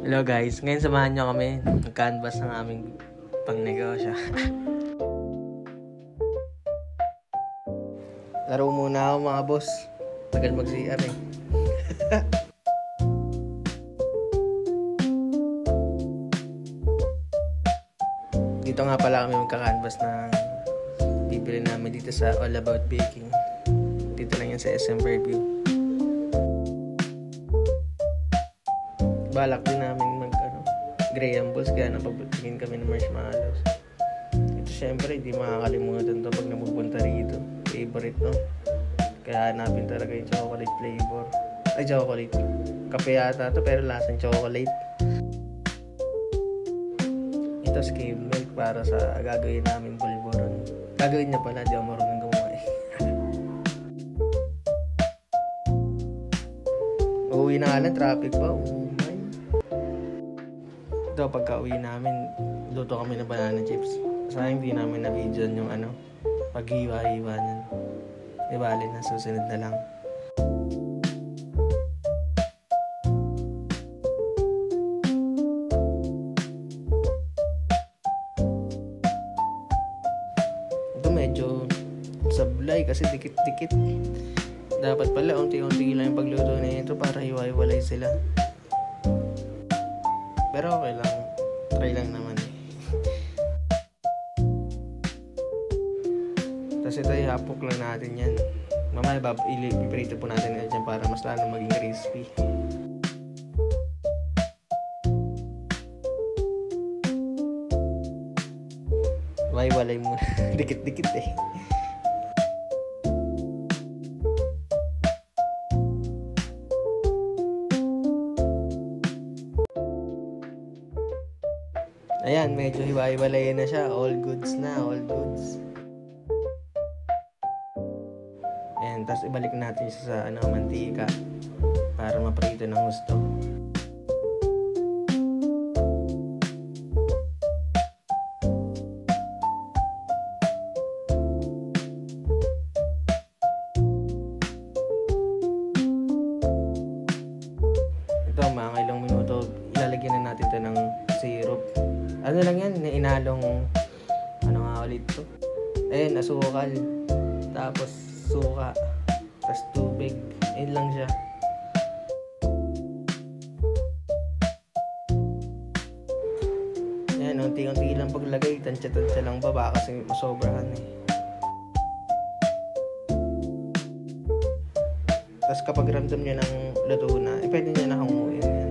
Hello guys, ngayon samahan nyo kami mag-canvas ng aming pangnegosyo. Laro muna ako mga boss. Tagal mag-CR eh. Dito nga pala kami magka-canvas ng bibili namin dito sa All About Baking. Dito lang yan sa SM Fairview. Balak din namin Graham balls, kaya napabigin kami ng marshmallows. Ito syempre hindi makakalimutan to pag napupunta rito. Favorite no? Kaya hanapin talaga yung chocolate flavor. Ay, chocolate. Kape yata to pero lasang chocolate. Ito skim milk para sa gagawin namin bulburon. Gagawin niya pala, di ako marunong gumawa eh. Uuwi na nga lang, traffic pa. Ito, pagka uwi namin, luto kami ng banana chips. Sayang hindi namin na-videoan yung paghiwa-hiwa nun. Ibali na, susunod na lang. Ito medyo sablay kasi dikit-dikit. Dapat pala unti-unti lang yung pagluto na ito para hiwa-hiwalay sila. Pero okay lang. Try lang naman eh. Tapos ito ihapok lang natin yan. Mamaya ipiprito po natin yan para mas lalo maging crispy. Walay muna. Dikit-dikit eh. Ayan, medyo hiwa-hiwalay na siya. All goods na, all goods. Ayan, tapos ibalik natin siya sa mantika para maprito ng gusto. Ito, mga ilang minuto, ilalagyan na natin ito ng syrup. Ano lang yan, inalong ulit to. Ayun, asukal. Tapos suka. Tapos tubig. Ayun lang siya. Ayan, unti-unti lang paglagay. Tansya-tansya lang baba kasi masobrahan eh. Tapos kapag ramdam niya ng luto na, pwede niya na hanguin yan.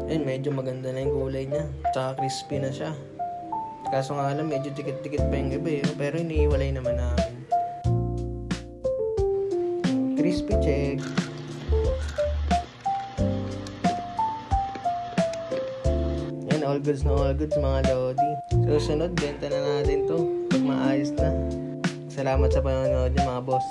Ayun, medyo maganda na yung kulay niya. Tsaka crispy na siya. Kaso nga alam, medyo dikit-dikit pa yung iba eh. Pero iniiwalay naman namin. Crispy check. Yan, all goods na all goods mga lodi. Susunod, benta na natin to pag maayos na. Salamat sa panonood niyo mga boss.